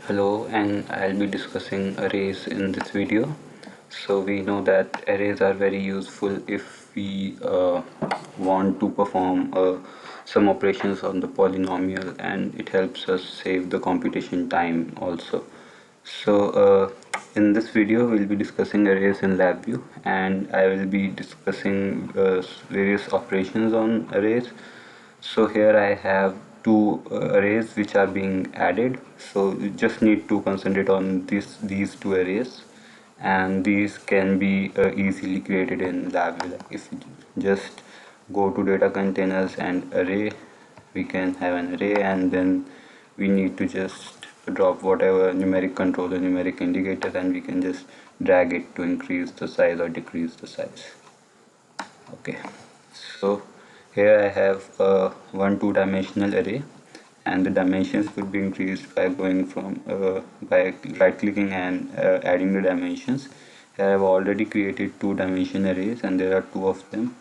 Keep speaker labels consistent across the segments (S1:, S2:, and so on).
S1: Hello, and I'll be discussing arrays in this video. So we know that arrays are very useful if we want to perform some operations on the polynomial, and it helps us save the computation time also. So in this video we'll be discussing arrays in Labview, and I will be discussing various operations on arrays. So here I have two arrays which are being added, so you just need to concentrate on these two arrays, and these can be easily created in Labview. Like if you just go to data containers and array, we can have an array, and then we need to just drop whatever numeric controller, numeric indicator, and we can just drag it to increase the size or decrease the size. Okay, so here I have a one two-dimensional array, and the dimensions could be increased by going from by right clicking and adding the dimensions. Here I have already created two-dimension arrays, and there are two of them,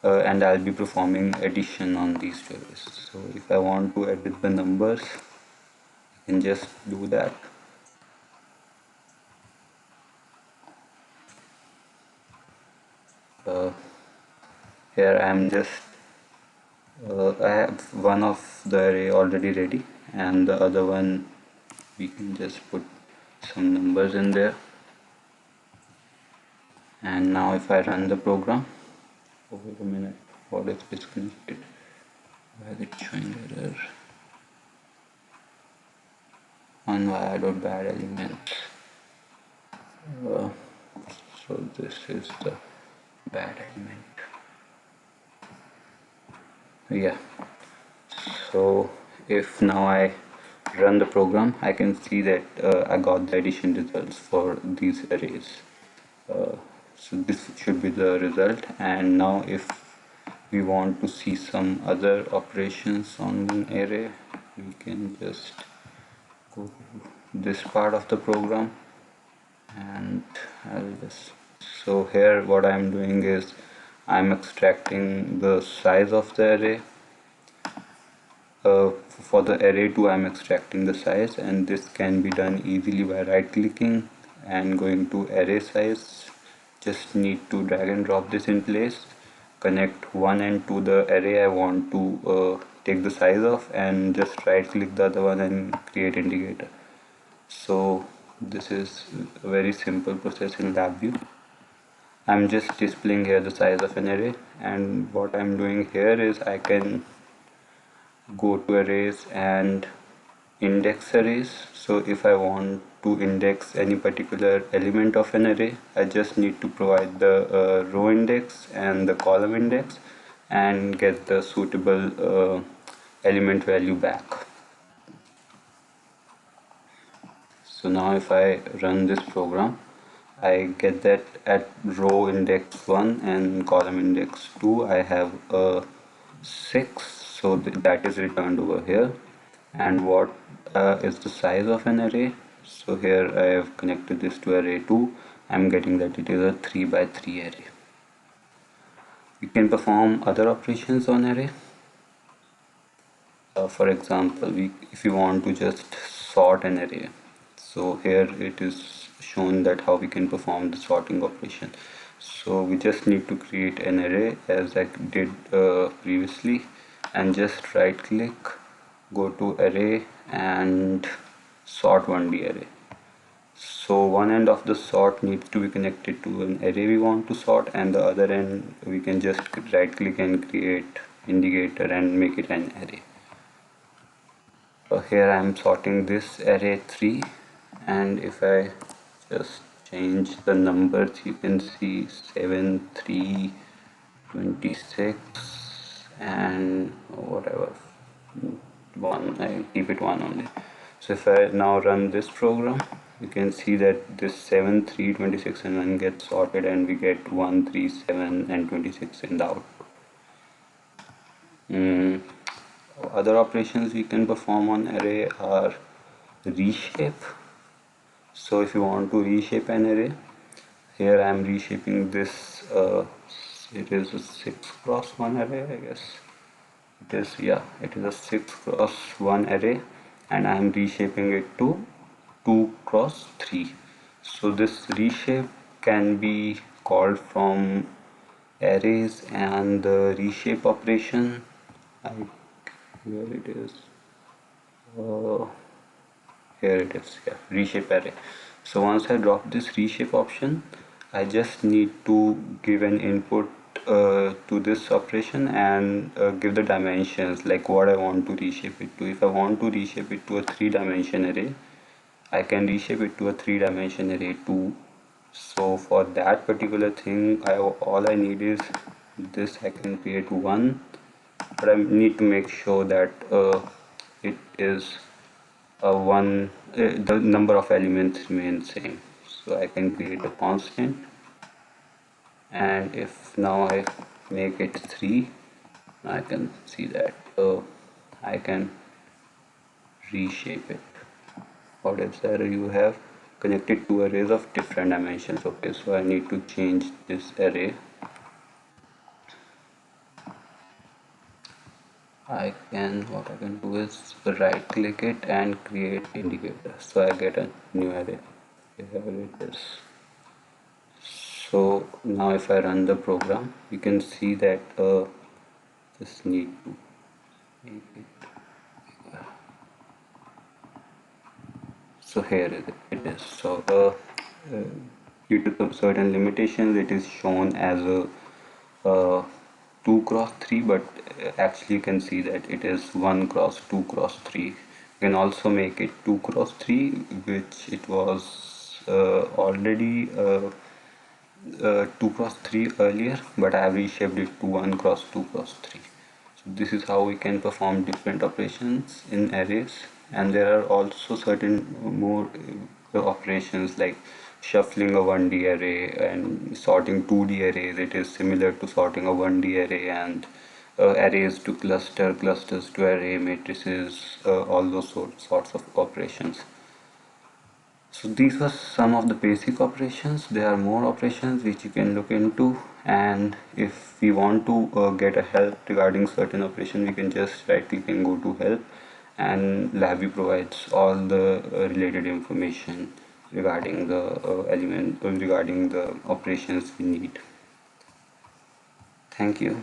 S1: and I'll be performing addition on these two arrays. So if I want to edit the numbers, I can just do that. uh, Here I am just I have one of the array already ready, and the other one we can just put some numbers in there. And now if I run the program, oh wait a minute, what is disconnected? Why is it showing error? Unwired.bad elements. uh, so this is the bad element. Yeah, so if now I run the program, I can see that I got the addition results for these arrays. So this should be the result, and now if we want to see some other operations on an array, we can just go to this part of the program, and I'll just, so here what I'm doing is I'm extracting the size of the array. For the array 2 I'm extracting the size, and this can be done easily by right clicking and going to array size. Just need to drag and drop this in place, connect one end to the array I want to take the size of, and just right click the other one and create indicator. So this is a very simple process in Labview. I'm just displaying here the size of an array, and what I'm doing here is I can go to arrays and index arrays. So if I want to index any particular element of an array, I just need to provide the row index and the column index and get the suitable element value back. So now if I run this program, I get that at row index 1 and column index 2 I have a 6, so that is returned over here. And what is the size of an array? So here I have connected this to array 2. I'm getting that it is a 3 by 3 array. We can perform other operations on array. For example, if you want to just sort an array, so here it is shown that how we can perform the sorting operation. So we just need to create an array as I did previously, and just right click, go to array and sort 1D array. So one end of the sort needs to be connected to an array we want to sort, and the other end we can just right click and create indicator and make it an array. Here I am sorting this array 3, and if I just change the numbers, you can see 7, 3, 26 and whatever 1. I keep it 1 only. So if I now run this program, you can see that this 7, 3, 26 and 1 gets sorted, and we get 1, 3, 7 and 26 in the output. Other operations we can perform on array are reshape. So if you want to reshape an array, here I am reshaping this, it is a 6 cross 1 array, I guess it is, yeah, it is a 6 cross 1 array, and I am reshaping it to 2 cross 3. So this reshape can be called from arrays, and the reshape operation, I, here it is, uh, here it is, yeah, reshape array. So once I drop this reshape option, I just need to give an input to this operation and give the dimensions, like what I want to reshape it to. If I want to reshape it to a 3-dimension array, I can reshape it to a 3-dimension array too. So for that particular thing, all I need is this. I can create one, but I need to make sure that it is one, the number of elements remain same. So I can create a constant, and if now I make it 3, I can see that I can reshape it. What is the array you have? Connected to arrays of different dimensions. Okay, so I need to change this array. What I can do is right click it and create indicator. So I get a new array. Here it is. So now if I run the program, you can see that just need to make it. So here it is. So due to some certain limitations, it is shown as a 2 cross 3, but actually you can see that it is 1 cross 2 cross 3. You can also make it 2 cross 3, which it was already 2 cross 3 earlier, but I have reshaped it to 1 cross 2 cross 3. So this is how we can perform different operations in arrays, and there are also certain more operations like shuffling a 1D array and sorting 2D arrays. It is similar to sorting a 1D array, and arrays to clusters to array, matrices, all those sorts of operations. So these were some of the basic operations. There are more operations which you can look into, and if we want to get a help regarding certain operation, we can just right click and go to help, and Labview provides all the related information regarding the regarding the operations we need. Thank you.